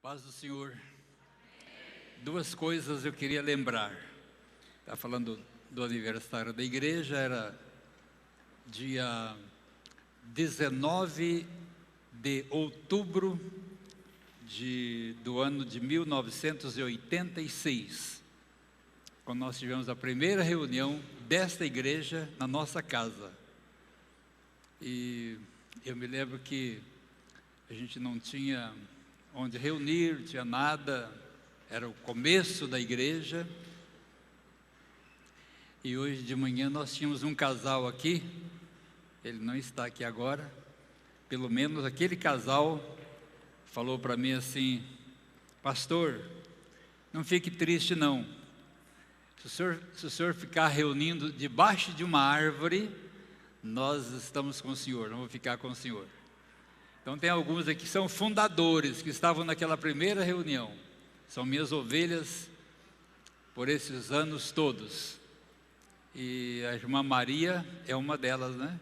Paz do Senhor. Duas coisas eu queria lembrar. Estava falando do aniversário da igreja, era dia 19 de outubro do ano de 1986, quando nós tivemos a primeira reunião desta igreja na nossa casa. E eu me lembro que a gente não tinha onde reunir, não tinha nada, era o começo da igreja. E hoje de manhã nós tínhamos um casal aqui, ele não está aqui agora, pelo menos aquele casal falou para mim assim: pastor, não fique triste não, se o senhor ficar reunindo debaixo de uma árvore, nós estamos com o senhor, não vou ficar com o senhor. Então tem alguns aqui que são fundadores, que estavam naquela primeira reunião, são minhas ovelhas por esses anos todos. E a irmã Maria é uma delas, né?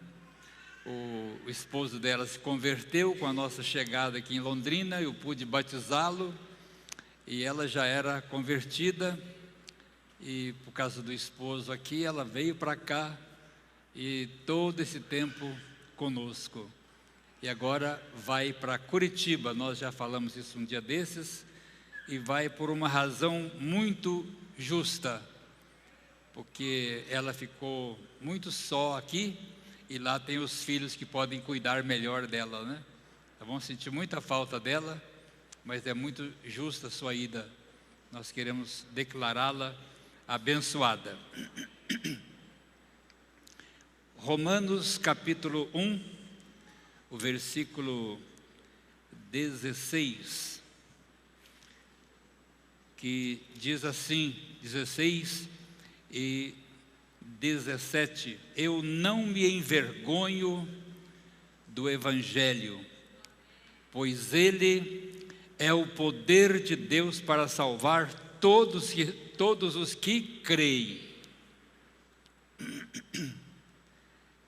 O esposo dela se converteu com a nossa chegada aqui em Londrina, eu pude batizá-lo, e ela já era convertida, e por causa do esposo aqui, ela veio para cá, e todo esse tempo conosco. E agora vai para Curitiba, nós já falamos isso um dia desses, e vai por uma razão muito justa, porque ela ficou muito só aqui, e lá tem os filhos que podem cuidar melhor dela, né? Então, vamos sentir muita falta dela, mas é muito justa a sua ida. Nós queremos declará-la abençoada. Romanos capítulo 1, o versículo 16, que diz assim, 16 e 17: eu não me envergonho do Evangelho, pois ele é o poder de Deus para salvar todos os que creem.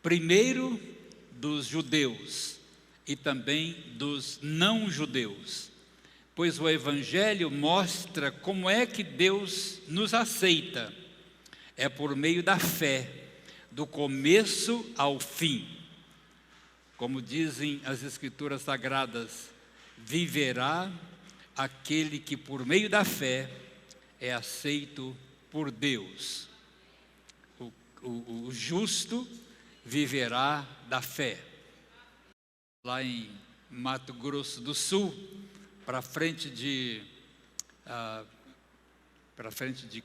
Primeiro dos judeus e também dos não judeus, pois o Evangelho mostra como é que Deus nos aceita. É por meio da fé, do começo ao fim. Como dizem as Escrituras Sagradas, viverá aquele que por meio da fé é aceito por Deus. O justo viverá da fé. Lá em Mato Grosso do Sul, para frente de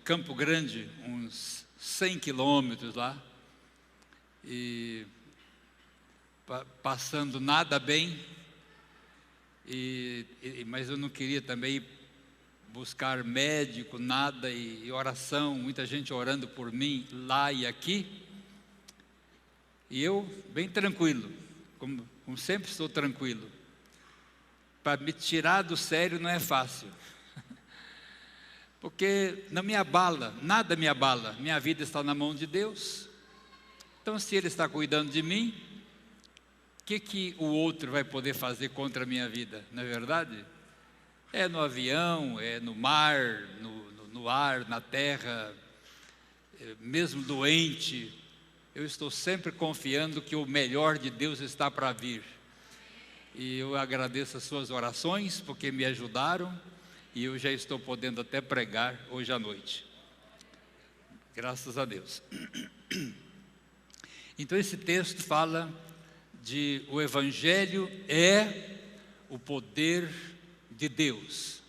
Campo Grande, uns 100 quilômetros lá, e passando nada bem, mas eu não queria também buscar médico, nada, e oração, muita gente orando por mim lá e aqui, e eu bem tranquilo, como sempre estou tranquilo. Para me tirar do sério não é fácil, porque não me abala, nada me abala, minha vida está na mão de Deus. Então, se Ele está cuidando de mim, o que o outro vai poder fazer contra a minha vida, não é verdade? É no avião, é no mar, no ar, na terra, mesmo doente, eu estou sempre confiando que o melhor de Deus está para vir. E eu agradeço as suas orações, porque me ajudaram, e eu já estou podendo até pregar hoje à noite. Graças a Deus. Então esse texto fala de o Evangelho é o poder de Deus,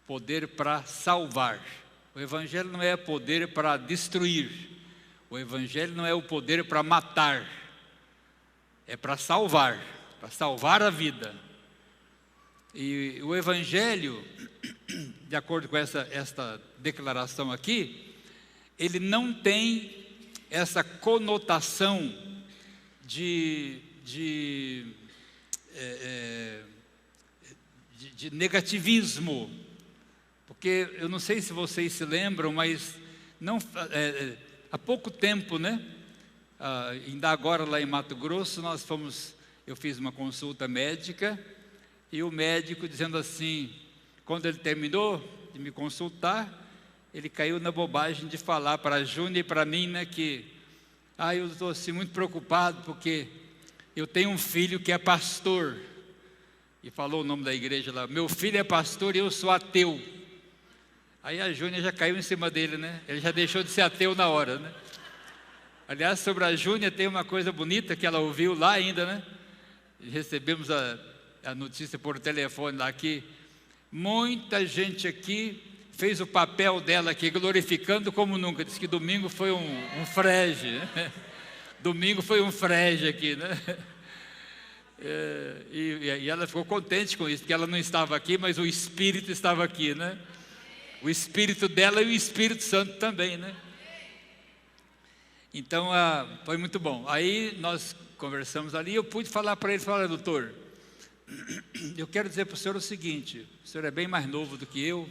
poder para salvar. O Evangelho não é poder para destruir, o Evangelho não é o poder para matar, é para salvar a vida. E o Evangelho, de acordo com esta declaração aqui, ele não tem essa conotação de negativismo, porque eu não sei se vocês se lembram, mas há pouco tempo, né? Ainda agora lá em Mato Grosso, eu fiz uma consulta médica, e o médico dizendo assim: quando ele terminou de me consultar, ele caiu na bobagem de falar para a Júnia e para mim, né, que eu estou assim, muito preocupado porque eu tenho um filho que é pastor. E falou o nome da igreja lá, meu filho é pastor e eu sou ateu. Aí a Júnia já caiu em cima dele, né? Ele já deixou de ser ateu na hora, né? Aliás, sobre a Júnia tem uma coisa bonita que ela ouviu lá ainda, né? Recebemos a notícia por telefone lá que muita gente aqui fez o papel dela aqui, glorificando como nunca. Diz que domingo foi um frege, né? Domingo foi um frege aqui, né? E ela ficou contente com isso, porque ela não estava aqui, mas o Espírito estava aqui, né? O Espírito dela e o Espírito Santo também, né? Então, foi muito bom. Aí nós conversamos ali e eu pude falar para ele, falar, doutor, eu quero dizer para o senhor o seguinte, o senhor é bem mais novo do que eu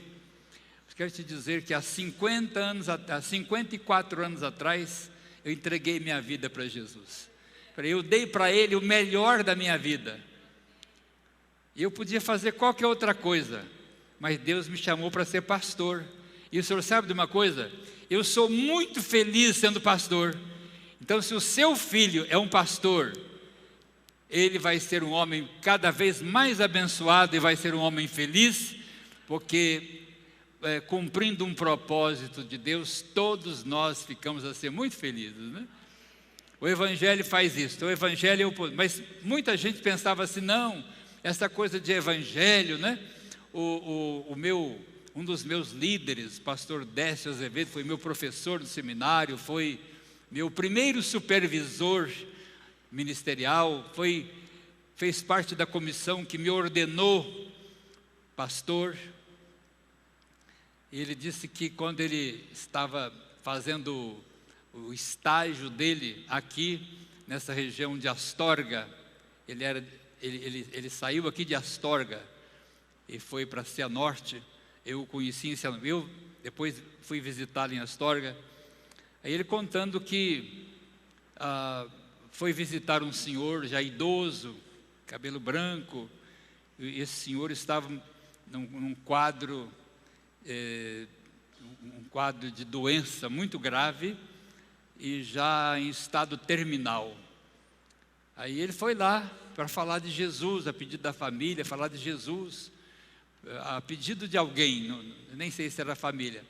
quero te dizer que há 54 anos atrás, eu entreguei minha vida para Jesus. Eu dei para Ele o melhor da minha vida. Eu podia fazer qualquer outra coisa, mas Deus me chamou para ser pastor. E o senhor sabe de uma coisa? Eu sou muito feliz sendo pastor. Então, se o seu filho é um pastor, ele vai ser um homem cada vez mais abençoado e vai ser um homem feliz, porque cumprindo um propósito de Deus, todos nós ficamos a ser muito felizes, né? O Evangelho faz isso, o Evangelho mas muita gente pensava assim, não, essa coisa de Evangelho, né? Um dos meus líderes, pastor Décio Azevedo, foi meu professor no seminário, foi meu primeiro supervisor ministerial, fez parte da comissão que me ordenou pastor. Ele disse que quando ele estava fazendo o estágio dele aqui, nessa região de Astorga, ele saiu aqui de Astorga e foi para Cianorte. Eu o conheci em Cianorte, eu depois fui visitá-lo em Astorga. Aí ele contando que foi visitar um senhor já idoso, cabelo branco, e esse senhor estava num quadro de doença muito grave e já em estado terminal. Aí ele foi lá para falar de Jesus, a pedido da família, falar de Jesus, a pedido de alguém, nem sei se era a família.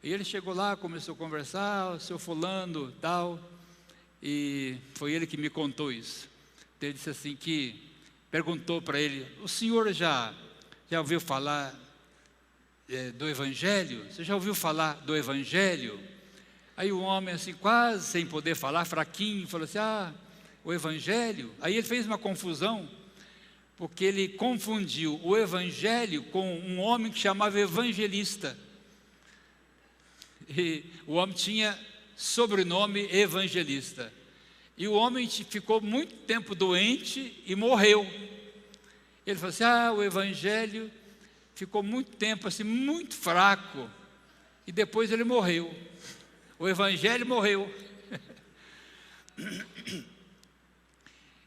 E ele chegou lá, começou a conversar, o seu fulano, tal, e foi ele que me contou isso. Então ele disse assim que, perguntou para ele, o senhor já ouviu falar do Evangelho? Você já ouviu falar do Evangelho? Aí o homem assim, quase sem poder falar, fraquinho, falou assim, o Evangelho? Aí ele fez uma confusão, porque ele confundiu o Evangelho com um homem que chamava evangelista. E o homem tinha sobrenome evangelista. E o homem ficou muito tempo doente e morreu. Ele falou assim, o Evangelho ficou muito tempo assim, muito fraco, e depois ele morreu. O Evangelho morreu.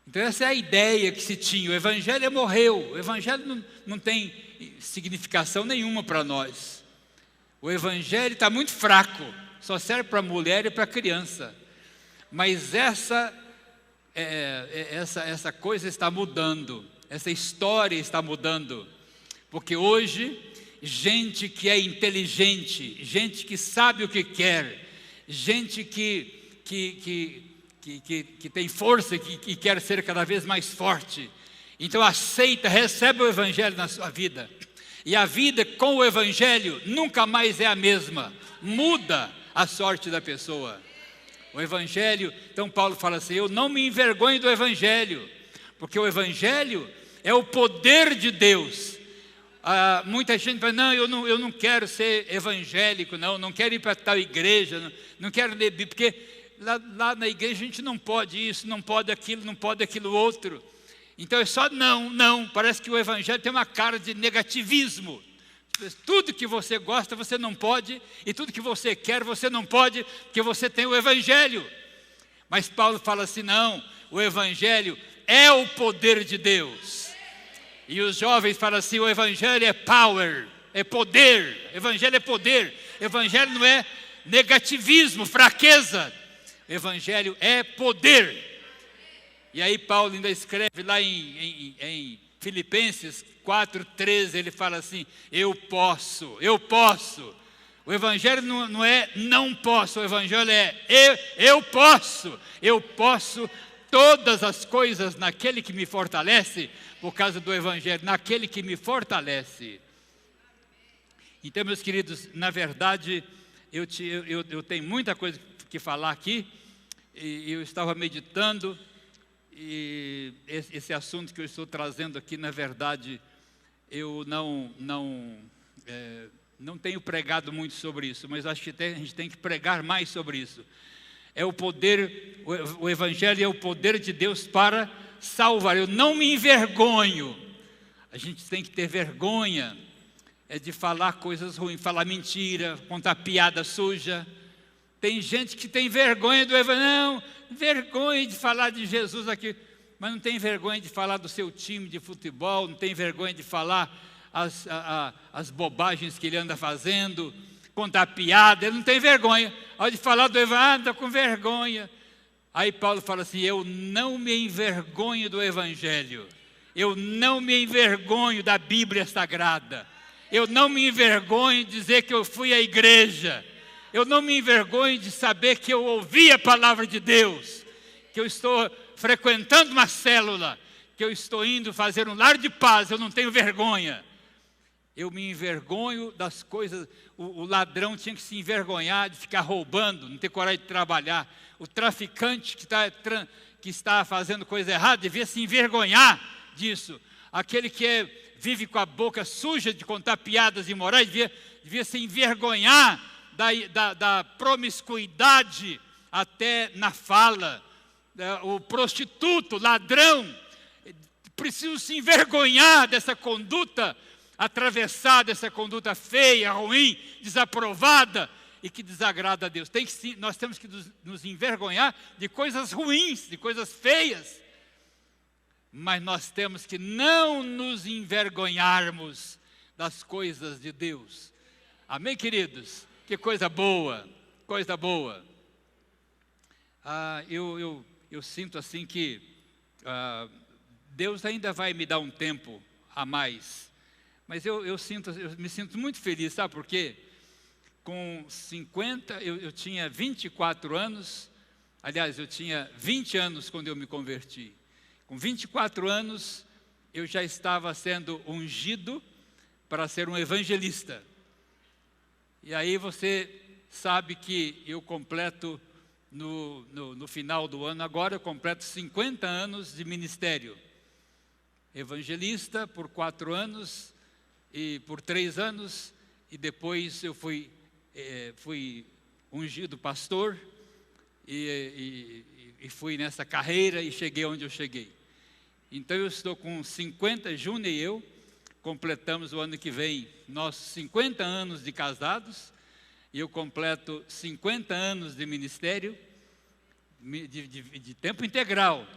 Então essa é a ideia que se tinha, o Evangelho morreu, o Evangelho não tem significação nenhuma para nós. O Evangelho está muito fraco, só serve para mulher e para criança. Mas essa coisa está mudando, essa história está mudando. Porque hoje, gente que é inteligente, gente que sabe o que quer, gente que tem força, que quer ser cada vez mais forte, então aceita, recebe o Evangelho na sua vida. E a vida com o Evangelho nunca mais é a mesma, muda a sorte da pessoa. O Evangelho, então Paulo fala assim, eu não me envergonho do Evangelho, porque o Evangelho é o poder de Deus. Muita gente fala, não, eu não quero ser evangélico, não quero ir para tal igreja, não quero ler Bíblia, porque lá na igreja a gente não pode isso, não pode aquilo outro. Então é só não, parece que o Evangelho tem uma cara de negativismo. Tudo que você gosta você não pode, e tudo que você quer você não pode, porque você tem o Evangelho. Mas Paulo fala assim, não, o Evangelho é o poder de Deus. E os jovens falam assim: o evangelho é power, é poder. Evangelho é poder. Evangelho não é negativismo, fraqueza. Evangelho é poder. E aí Paulo ainda escreve lá em Filipenses 4:13, ele fala assim: eu posso. O evangelho não é não posso, o evangelho é eu posso todas as coisas naquele que me fortalece, por causa do evangelho, naquele que me fortalece. Então, meus queridos, na verdade, eu tenho muita coisa que falar aqui, e eu estava meditando, e esse assunto que eu estou trazendo aqui, na verdade, eu não tenho pregado muito sobre isso, mas acho que a gente tem que pregar mais sobre isso. É o poder, o evangelho é o poder de Deus para salvar. Eu não me envergonho. A gente tem que ter vergonha de falar coisas ruins, falar mentira, contar piada suja. Tem gente que tem vergonha do evangelho. Não, vergonha de falar de Jesus aqui, mas não tem vergonha de falar do seu time de futebol, não tem vergonha de falar as bobagens que ele anda fazendo, contar piada, ele não tem vergonha. Ao de falar do evangelho, está com vergonha. Aí Paulo fala assim: eu não me envergonho do evangelho, eu não me envergonho da Bíblia Sagrada, eu não me envergonho de dizer que eu fui à igreja, eu não me envergonho de saber que eu ouvi a palavra de Deus, que eu estou frequentando uma célula, que eu estou indo fazer um lar de paz. Eu não tenho vergonha. Eu me envergonho das coisas. O ladrão tinha que se envergonhar de ficar roubando, não ter coragem de trabalhar. O traficante que está fazendo coisa errada devia se envergonhar disso. Aquele que vive com a boca suja de contar piadas imorais devia se envergonhar da promiscuidade até na fala. O prostituto, ladrão, precisam se envergonhar dessa conduta, atravessar dessa conduta feia, ruim, desaprovada e que desagrada a Deus. Nós temos que nos envergonhar de coisas ruins, de coisas feias, mas nós temos que não nos envergonharmos das coisas de Deus. Amém, queridos? Que coisa boa, coisa boa. Eu sinto assim que Deus ainda vai me dar um tempo a mais, mas eu me sinto muito feliz, sabe por quê? Com 50, eu tinha 24 anos, aliás, eu tinha 20 anos quando eu me converti. Com 24 anos, eu já estava sendo ungido para ser um evangelista. E aí você sabe que eu completo, no final do ano agora, eu completo 50 anos de ministério. Evangelista por 4 anos, e por 3 anos, e depois eu fui ungido pastor, e fui nessa carreira e cheguei onde eu cheguei. Então eu estou com 50, Júnior e eu, completamos o ano que vem nossos 50 anos de casados, e eu completo 50 anos de ministério, de tempo integral.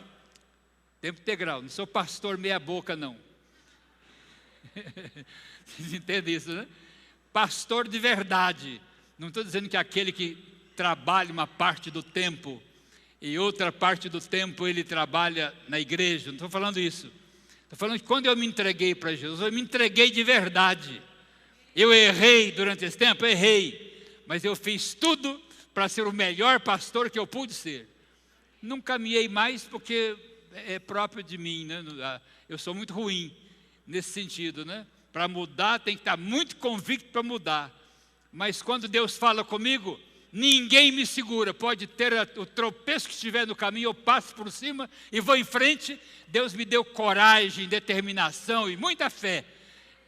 Tempo integral, não sou pastor meia boca não. Vocês entendem isso, né? Pastor de verdade. Não estou dizendo que aquele que trabalha uma parte do tempo e outra parte do tempo ele trabalha na igreja, não estou falando isso. Estou falando que quando eu me entreguei para Jesus, eu me entreguei de verdade. Eu errei durante esse tempo, errei, mas eu fiz tudo para ser o melhor pastor que eu pude ser. Não caminhei mais porque é próprio de mim, né? Eu sou muito ruim nesse sentido, né? Para mudar tem que estar muito convicto para mudar. Mas quando Deus fala comigo, ninguém me segura. Pode ter o tropeço que estiver no caminho, eu passo por cima e vou em frente. Deus me deu coragem, determinação e muita fé.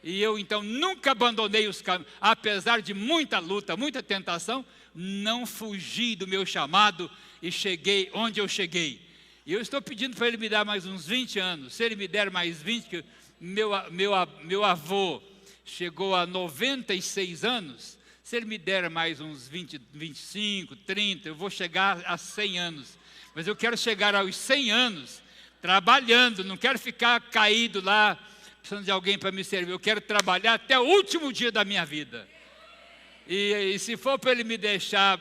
E eu então nunca abandonei os caminhos, apesar de muita luta, muita tentação, não fugi do meu chamado e cheguei onde eu cheguei. E eu estou pedindo para Ele me dar mais uns 20 anos. Se Ele me der mais 20, que meu avô chegou a 96 anos, se Ele me der mais uns 20, 25, 30, eu vou chegar a 100 anos. Mas eu quero chegar aos 100 anos trabalhando, não quero ficar caído lá precisando de alguém para me servir. Eu quero trabalhar até o último dia da minha vida. E se for para ele me deixar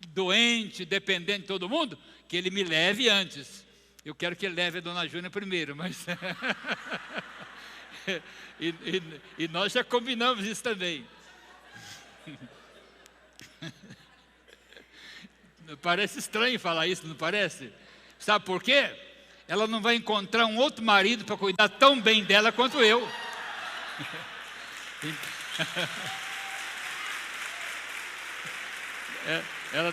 doente, dependente de todo mundo, que ele me leve antes. Eu quero que ele leve a dona Júnia primeiro, mas... e nós já combinamos isso também. Parece estranho falar isso, não parece? Sabe por quê? Ela não vai encontrar um outro marido para cuidar tão bem dela quanto eu. Ela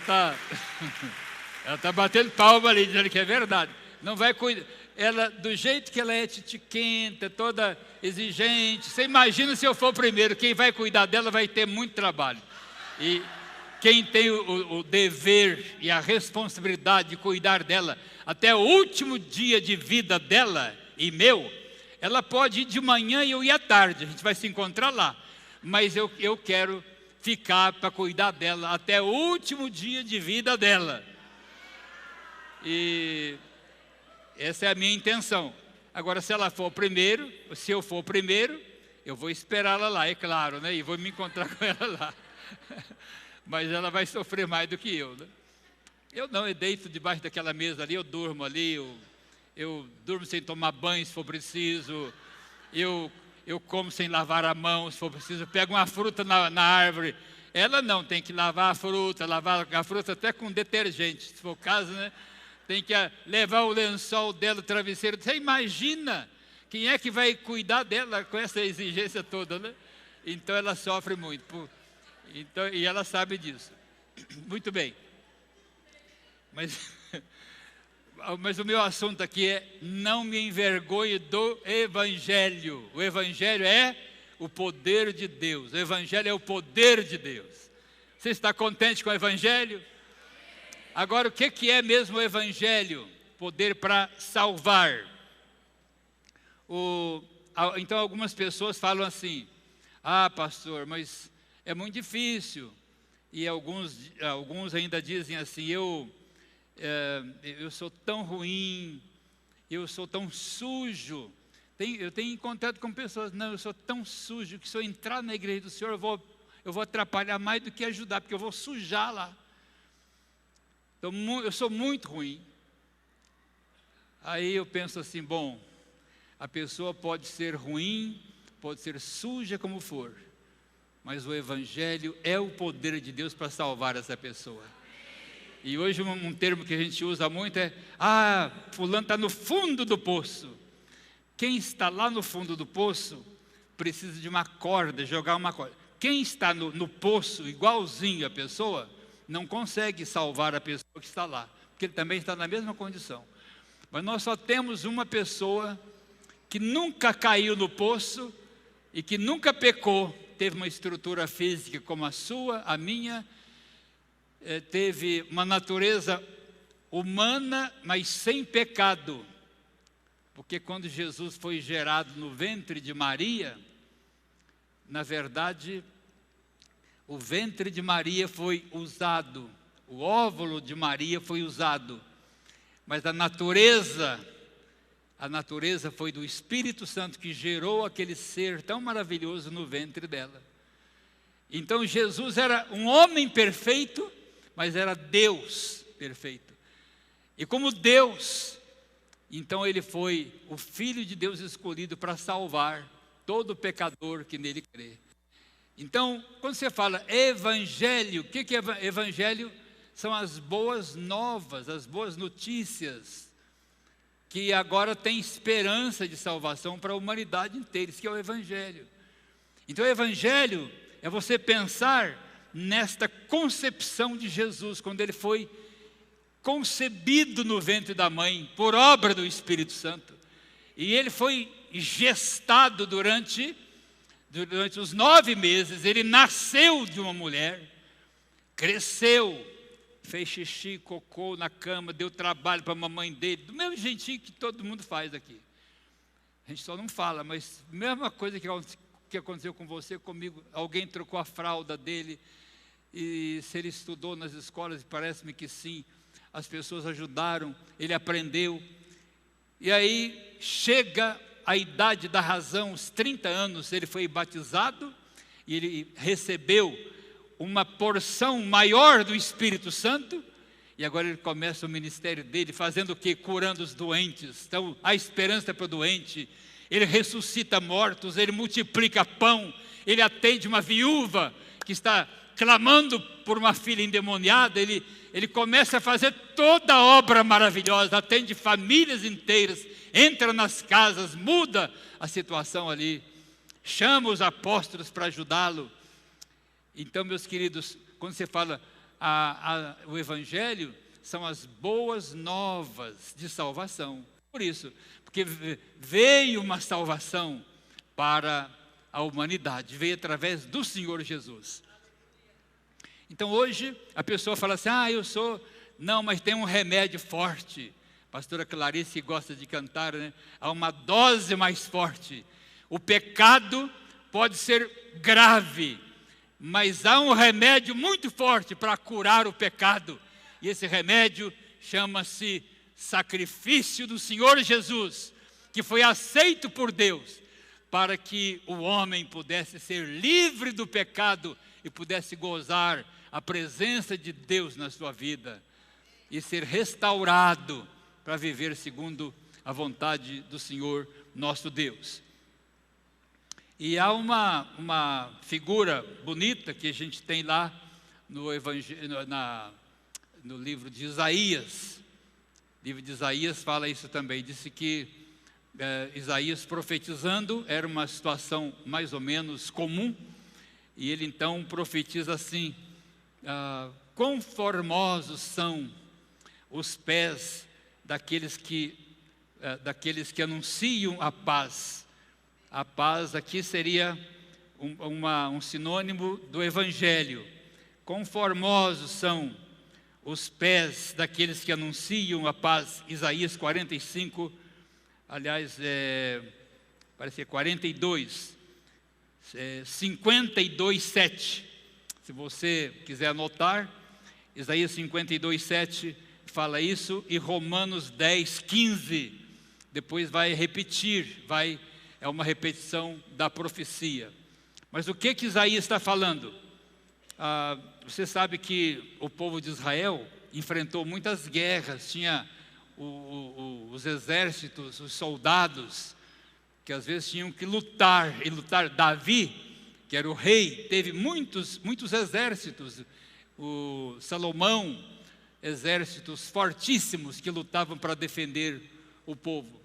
está batendo palma ali, dizendo que é verdade. Não vai cuidar. Ela, do jeito que ela é titiquenta, toda exigente, você imagina se eu for o primeiro, quem vai cuidar dela vai ter muito trabalho. E quem tem o dever e a responsabilidade de cuidar dela até o último dia de vida dela e meu, ela pode ir de manhã e eu ir à tarde, a gente vai se encontrar lá. Mas eu quero ficar para cuidar dela até o último dia de vida dela. E essa é a minha intenção. Agora, se ela for primeiro, se eu for primeiro, eu vou esperá-la lá, é claro, né? E vou me encontrar com ela lá. Mas ela vai sofrer mais do que eu, né? Eu não, eu deito debaixo daquela mesa ali, eu durmo ali, eu durmo sem tomar banho se for preciso, eu como sem lavar a mão se for preciso, eu pego uma fruta na árvore. Ela não, tem que lavar a fruta até com detergente, se for o caso, né? Tem que levar o lençol dela, o travesseiro. Você imagina quem é que vai cuidar dela com essa exigência toda, né? Então ela sofre muito. Então, e ela sabe disso. Muito bem. Mas o meu assunto aqui é: não me envergonhe do Evangelho. O Evangelho é o poder de Deus. O Evangelho é o poder de Deus. Você está contente com o Evangelho? Agora, o que é mesmo o Evangelho? Poder para salvar. Então, algumas pessoas falam assim: ah, pastor, mas é muito difícil. E alguns ainda dizem assim: eu sou tão ruim, eu sou tão sujo. Eu tenho encontrado com pessoas: não, eu sou tão sujo que se eu entrar na igreja do Senhor, eu vou atrapalhar mais do que ajudar, porque eu vou sujar lá. Então, eu sou muito ruim. Aí eu penso assim: bom, a pessoa pode ser ruim, pode ser suja como for, mas o Evangelho é o poder de Deus para salvar essa pessoa. E hoje um termo que a gente usa muito é: ah, fulano está no fundo do poço. Quem está lá no fundo do poço precisa de uma corda, jogar uma corda. Quem está no poço, igualzinho a pessoa, não consegue salvar a pessoa que está lá, porque ele também está na mesma condição. Mas nós só temos uma pessoa que nunca caiu no poço e que nunca pecou, teve uma estrutura física como a sua, a minha, teve uma natureza humana, mas sem pecado. Porque quando Jesus foi gerado no ventre de Maria, na verdade, o ventre de Maria foi usado, o óvulo de Maria foi usado, mas a natureza foi do Espírito Santo que gerou aquele ser tão maravilhoso no ventre dela. Então Jesus era um homem perfeito, mas era Deus perfeito. E como Deus, então ele foi o Filho de Deus escolhido para salvar todo pecador que nele crê. Então, quando você fala Evangelho, o que é Evangelho? São as boas novas, as boas notícias, que agora tem esperança de salvação para a humanidade inteira. Isso que é o Evangelho. Então, o Evangelho é você pensar nesta concepção de Jesus, quando ele foi concebido no ventre da mãe, por obra do Espírito Santo. E ele foi gestado durante os 9 meses, ele nasceu de uma mulher, cresceu, fez xixi, cocô na cama, deu trabalho para a mamãe dele, do mesmo jeitinho que todo mundo faz aqui. A gente só não fala, mas mesma coisa que aconteceu com você, comigo, alguém trocou a fralda dele, e se ele estudou nas escolas, parece-me que sim, as pessoas ajudaram, ele aprendeu, e aí chega a idade da razão, os 30 anos, ele foi batizado e ele recebeu uma porção maior do Espírito Santo. E agora ele começa o ministério dele fazendo o quê? Curando os doentes. Então, a esperança para o doente. Ele ressuscita mortos, ele multiplica pão, ele atende uma viúva que está clamando por uma filha endemoniada. Ele começa a fazer toda a obra maravilhosa, atende famílias inteiras, entra nas casas, muda a situação ali, chama os apóstolos para ajudá-lo. Então, meus queridos, quando você fala o Evangelho, são as boas novas de salvação. Por isso, porque veio uma salvação para a humanidade, veio através do Senhor Jesus. Então hoje a pessoa fala assim, não, mas tem um remédio forte. A pastora Clarice gosta de cantar, né? Há uma dose mais forte. O pecado pode ser grave, mas há um remédio muito forte para curar o pecado. E esse remédio chama-se sacrifício do Senhor Jesus, que foi aceito por Deus, para que o homem pudesse ser livre do pecado e pudesse gozar a presença de Deus na sua vida e ser restaurado para viver segundo a vontade do Senhor nosso Deus. E há uma figura bonita que a gente tem lá no livro de Isaías. O livro de Isaías fala isso também. Disse que Isaías profetizando era uma situação mais ou menos comum. E ele então profetiza assim, quão formosos são os pés daqueles que anunciam a paz. A paz aqui seria um sinônimo do Evangelho. Quão formosos são os pés daqueles que anunciam a paz. Isaías 45, aliás, parece que é 42, 52, 7. Se você quiser anotar, Isaías 52, 7 fala isso, e Romanos 10, 15, depois vai repetir, é uma repetição da profecia. Mas o que Isaías está falando? Você sabe que o povo de Israel enfrentou muitas guerras, tinha os exércitos, os soldados, que às vezes tinham que lutar. Davi, que era o rei, teve muitos exércitos. O Salomão, exércitos fortíssimos que lutavam para defender o povo.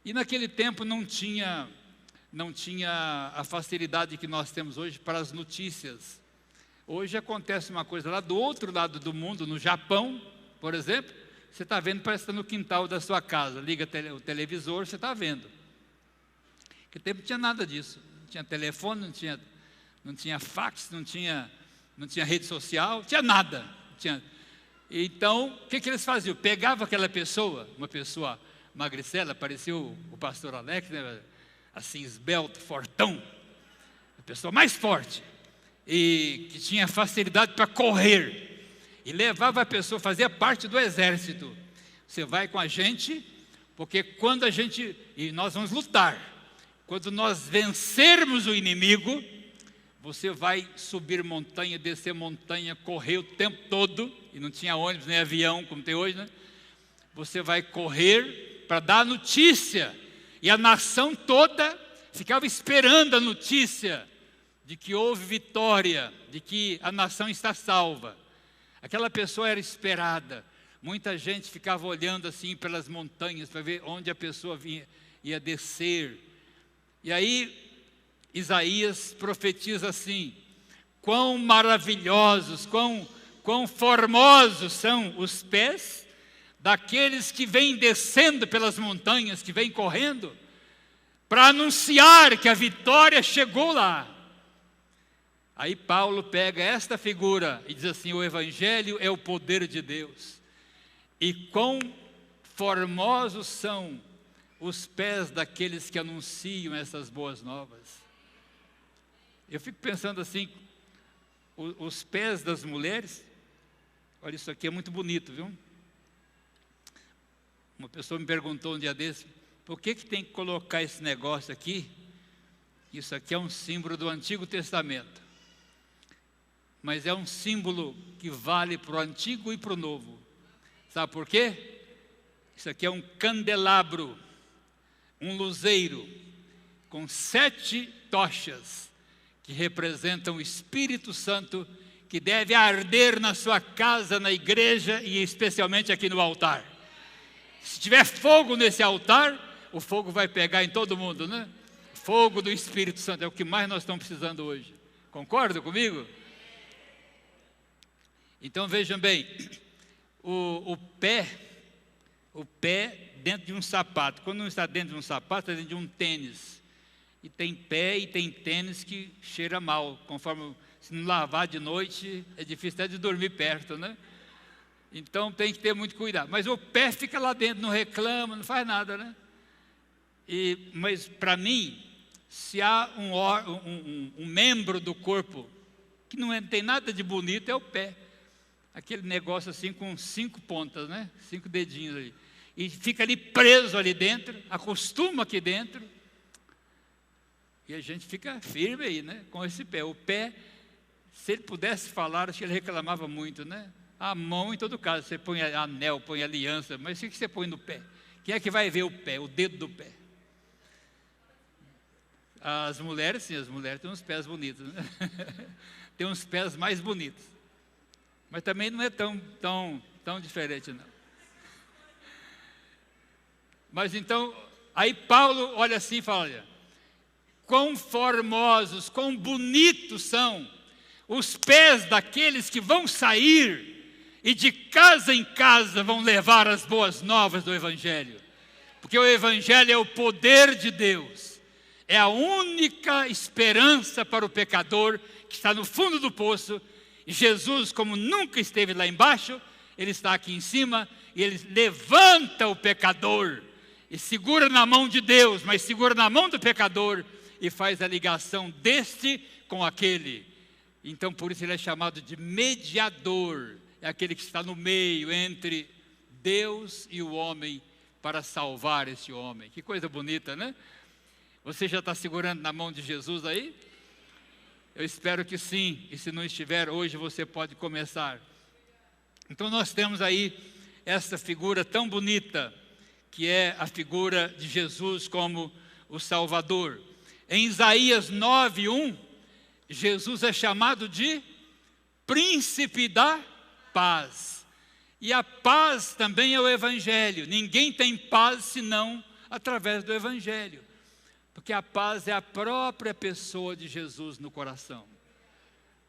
E naquele tempo não tinha a facilidade que nós temos hoje para as notícias. Hoje acontece uma coisa lá do outro lado do mundo, no Japão, por exemplo, você está vendo, parece que está no quintal da sua casa, liga o televisor, você está vendo. Naquele tempo não tinha nada disso, não tinha telefone, não tinha fax, não tinha rede social, não tinha nada. Então, o que eles faziam? Pegavam aquela pessoa, uma pessoa magricela, parecia o pastor Alex, né? Assim, esbelto, fortão, a pessoa mais forte, e que tinha facilidade para correr, e levava a pessoa, fazia parte do exército. Você vai com a gente, porque e nós vamos lutar, quando nós vencermos o inimigo, você vai subir montanha, descer montanha, correr o tempo todo, e não tinha ônibus nem avião como tem hoje, né? Você vai correr para dar a notícia, e a nação toda ficava esperando a notícia de que houve vitória, de que a nação está salva. Aquela pessoa era esperada. Muita gente ficava olhando assim pelas montanhas para ver onde a pessoa ia descer. E aí Isaías profetiza assim: quão maravilhosos, quão formosos são os pés daqueles que vêm descendo pelas montanhas, que vêm correndo, para anunciar que a vitória chegou lá. Aí Paulo pega esta figura e diz assim: o Evangelho é o poder de Deus. E quão formosos são os pés daqueles que anunciam essas boas novas. Eu fico pensando assim, os pés das mulheres, olha, isso aqui é muito bonito, viu? Uma pessoa me perguntou um dia desse, por que tem que colocar esse negócio aqui? Isso aqui é um símbolo do Antigo Testamento. Mas é um símbolo que vale para o Antigo e para o Novo. Sabe por quê? Isso aqui é um candelabro, um luzeiro, com 7 tochas, que representam o Espírito Santo, que deve arder na sua casa, na igreja e especialmente aqui no altar. Se tiver fogo nesse altar, o fogo vai pegar em todo mundo, né? Fogo do Espírito Santo é o que mais nós estamos precisando hoje. Concorda comigo? Então vejam bem, o pé dentro de um sapato. Quando não está dentro de um sapato, está dentro de um tênis. E tem pé e tem tênis que cheira mal, conforme, se não lavar de noite, é difícil até de dormir perto, né? Então tem que ter muito cuidado. Mas o pé fica lá dentro, não reclama, não faz nada, né? Mas para mim, se há um membro do corpo que não tem nada de bonito, é o pé. Aquele negócio assim com 5 pontas, né? 5 dedinhos ali. E fica ali preso ali dentro, acostuma aqui dentro. E a gente fica firme aí, né? Com esse pé. O pé, se ele pudesse falar, acho que ele reclamava muito, né? A mão, em todo caso, você põe anel, põe aliança, mas o que você põe no pé? Quem é que vai ver o pé, o dedo do pé? As mulheres, sim, as mulheres têm uns pés bonitos, né? Tem uns pés mais bonitos. Mas também não é tão diferente, não. Mas então, aí Paulo olha assim e fala, olha, quão formosos, quão bonitos são os pés daqueles que vão sair e de casa em casa vão levar as boas novas do Evangelho. Porque o Evangelho é o poder de Deus, é a única esperança para o pecador que está no fundo do poço. E Jesus, como nunca esteve lá embaixo, ele está aqui em cima e ele levanta o pecador e segura na mão de Deus, mas segura na mão do pecador e faz a ligação deste com aquele. Então por isso ele é chamado de mediador, é aquele que está no meio entre Deus e o homem para salvar esse homem. Que coisa bonita, né? Você já está segurando na mão de Jesus aí? Eu espero que sim, e se não estiver, hoje você pode começar. Então nós temos aí essa figura tão bonita, que é a figura de Jesus como o Salvador. Em Isaías 9:1, Jesus é chamado de Príncipe da Paz. E a paz também é o Evangelho. Ninguém tem paz senão através do Evangelho. Porque a paz é a própria pessoa de Jesus no coração.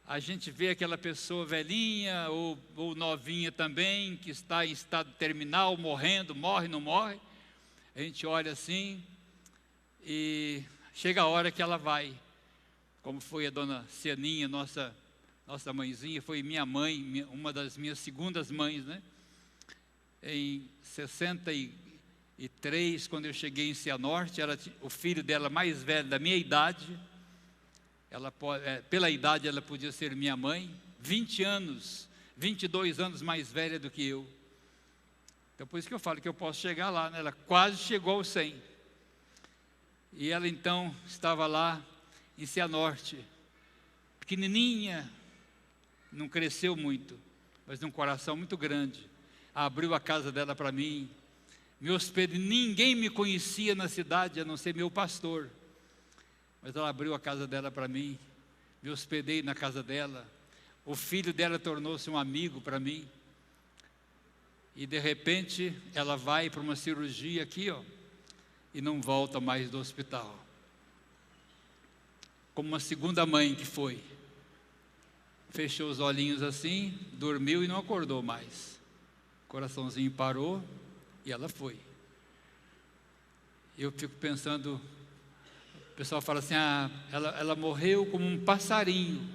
A gente vê aquela pessoa velhinha ou novinha também, que está em estado terminal, morrendo, morre, não morre. A gente olha assim e chega a hora que ela vai. Como foi a dona Cianinha, nossa mãezinha, foi minha mãe, uma das minhas segundas mães, né? Em 63, quando eu cheguei em Cianorte, o filho dela mais velho da minha idade, pela idade ela podia ser minha mãe, 22 anos mais velha do que eu. Então por isso que eu falo que eu posso chegar lá, né? Ela quase chegou aos 100. E ela então estava lá em Cianorte, pequenininha, não cresceu muito, mas de um coração muito grande. Abriu a casa dela para mim, me hospedei, ninguém me conhecia na cidade, a não ser meu pastor. Mas ela abriu a casa dela para mim, me hospedei na casa dela. O filho dela tornou-se um amigo para mim. E de repente ela vai para uma cirurgia aqui, ó, e não volta mais do hospital. Como uma segunda mãe que foi. Fechou os olhinhos assim, dormiu e não acordou mais. O coraçãozinho parou e ela foi. Eu fico pensando, o pessoal fala assim, ela morreu como um passarinho.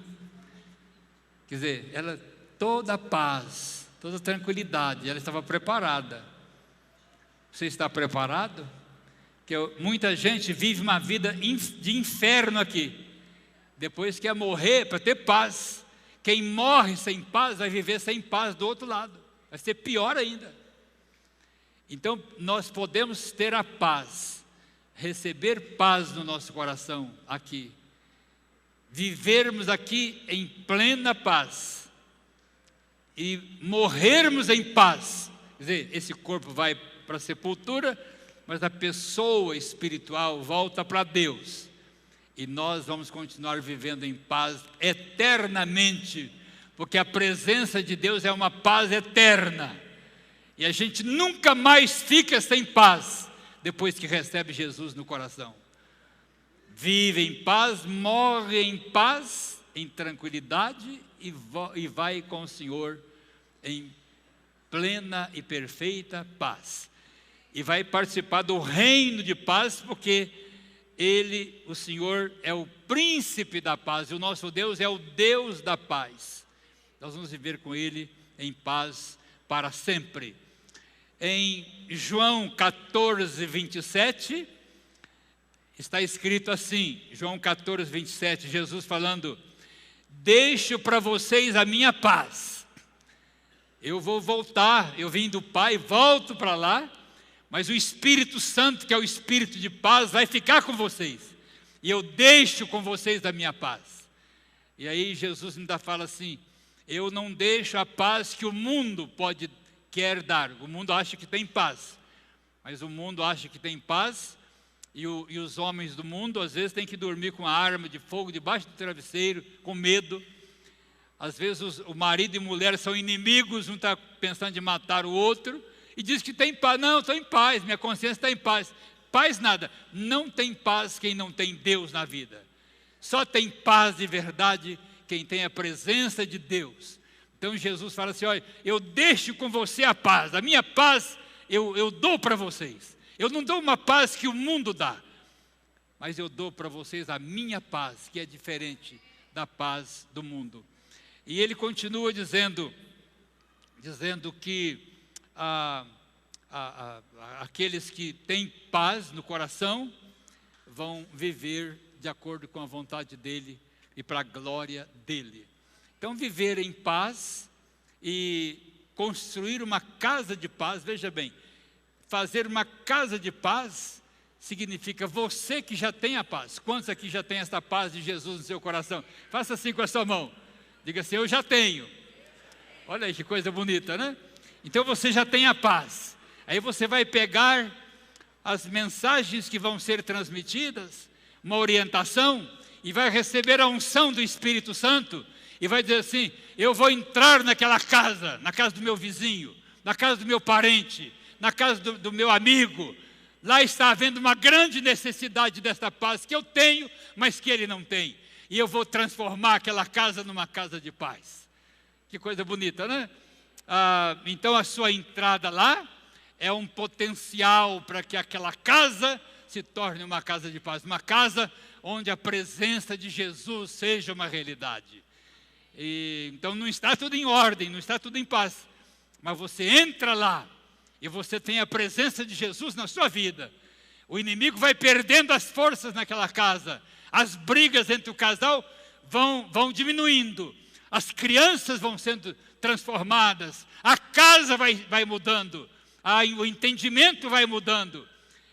Quer dizer, ela toda paz, toda tranquilidade, ela estava preparada. Você está preparado? Que muita gente vive uma vida de inferno aqui. Depois quer morrer para ter paz. Quem morre sem paz vai viver sem paz do outro lado. Vai ser pior ainda. Então, nós podemos ter a paz, receber paz no nosso coração aqui, vivermos aqui em plena paz e morrermos em paz. Quer dizer, esse corpo vai para a sepultura, mas a pessoa espiritual volta para Deus. E nós vamos continuar vivendo em paz eternamente, porque a presença de Deus é uma paz eterna. E a gente nunca mais fica sem paz, depois que recebe Jesus no coração. Vive em paz, morre em paz, em tranquilidade, e vai com o Senhor em plena e perfeita paz. E vai participar do reino de paz, porque Ele, o Senhor, é o príncipe da paz, e o nosso Deus é o Deus da paz. Nós vamos viver com Ele em paz para sempre. Em João 14, 27, está escrito assim, João 14, 27, Jesus falando: deixo para vocês a minha paz. Eu vou voltar, eu vim do Pai, volto para lá, mas o Espírito Santo, que é o Espírito de paz, vai ficar com vocês. E eu deixo com vocês a minha paz. E aí Jesus ainda fala assim: eu não deixo a paz que o mundo quer dar. O mundo acha que tem paz, mas o mundo acha que tem paz, e os homens do mundo às vezes têm que dormir com a arma de fogo debaixo do travesseiro, com medo. Às vezes o marido e mulher são inimigos, um está pensando em matar o outro, e diz que tem paz. Não, estou em paz, minha consciência está em paz. Paz nada, não tem paz quem não tem Deus na vida. Só tem paz de verdade quem tem a presença de Deus. Então Jesus fala assim: olha, eu deixo com você a paz, a minha paz eu dou para vocês. Eu não dou uma paz que o mundo dá, mas eu dou para vocês a minha paz, que é diferente da paz do mundo. E ele continua dizendo que aqueles que têm paz no coração vão viver de acordo com a vontade dele e para a glória dele. Então, viver em paz e construir uma casa de paz, veja bem, fazer uma casa de paz significa você que já tem a paz. Quantos aqui já tem essa paz de Jesus no seu coração? Faça assim com a sua mão, diga assim: eu já tenho. Olha aí que coisa bonita, né? Então você já tem a paz. Aí você vai pegar as mensagens que vão ser transmitidas, uma orientação, e vai receber a unção do Espírito Santo, e vai dizer assim: eu vou entrar naquela casa, na casa do meu vizinho, na casa do meu parente, na casa do meu amigo. Lá está havendo uma grande necessidade desta paz que eu tenho, mas que ele não tem. E eu vou transformar aquela casa numa casa de paz. Que coisa bonita, né? Então a sua entrada lá é um potencial para que aquela casa se torne uma casa de paz. Uma casa onde a presença de Jesus seja uma realidade. Então não está tudo em ordem, não está tudo em paz, mas você entra lá e você tem a presença de Jesus na sua vida. O inimigo vai perdendo as forças naquela casa, as brigas entre o casal vão diminuindo, as crianças vão sendo transformadas, a casa vai mudando, o entendimento vai mudando,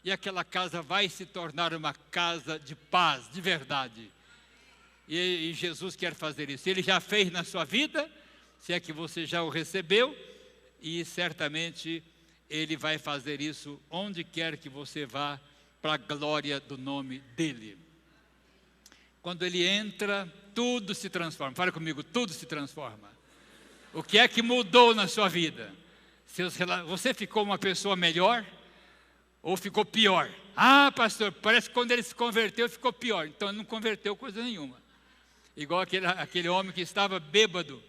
e aquela casa vai se tornar uma casa de paz, de verdade. E Jesus quer fazer isso. Ele já fez na sua vida, se é que você já o recebeu, e certamente Ele vai fazer isso onde quer que você vá, para a glória do nome dEle. Quando Ele entra, tudo se transforma. Fala comigo, tudo se transforma. O que é que mudou na sua vida? Você ficou uma pessoa melhor ou ficou pior? Ah, pastor, parece que quando ele se converteu ficou pior. Então ele não converteu coisa nenhuma. Igual aquele homem que estava bêbado,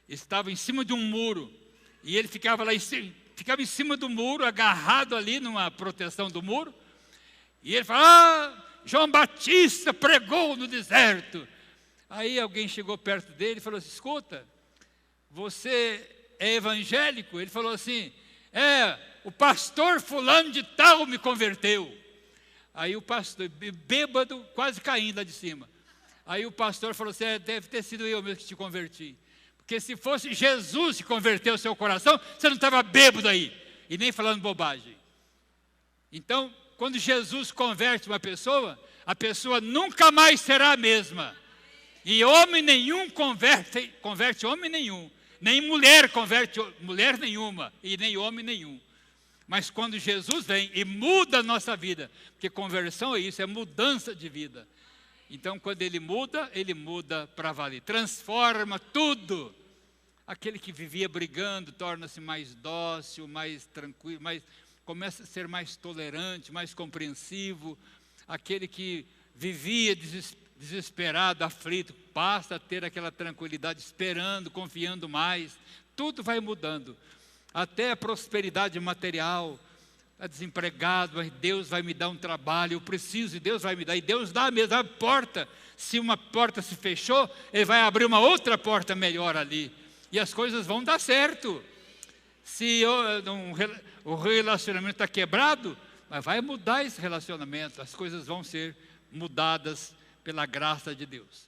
estava em cima de um muro, e ele ficava em cima do muro, agarrado ali numa proteção do muro, e ele fala: João Batista pregou no deserto. Aí alguém chegou perto dele e falou assim: escuta, você é evangélico? Ele falou assim: o pastor fulano de tal me converteu. Aí o pastor, bêbado, quase caindo lá de cima. Aí o pastor falou assim: deve ter sido eu mesmo que te converti. Porque se fosse Jesus que converteu o seu coração, você não estava bêbado aí. e nem falando bobagem. Então, quando Jesus converte uma pessoa, a pessoa nunca mais será a mesma. E homem nenhum converte homem nenhum. Nem mulher converte mulher nenhuma, e nem homem nenhum. Mas quando Jesus vem e muda a nossa vida, porque conversão é isso, é mudança de vida. Então, quando Ele muda para valer, transforma tudo. Aquele que vivia brigando torna-se mais dócil, mais tranquilo, começa a ser mais tolerante, mais compreensivo. Aquele que vivia desesperado, aflito, passa a ter aquela tranquilidade, esperando, confiando mais. Tudo vai mudando. Até a prosperidade material. Está desempregado, mas Deus vai me dar um trabalho, eu preciso e Deus vai me dar. E Deus dá mesmo a porta. Se uma porta se fechou, Ele vai abrir uma outra porta melhor ali. E as coisas vão dar certo. Se o relacionamento está quebrado, mas vai mudar esse relacionamento. As coisas vão ser mudadas pela graça de Deus.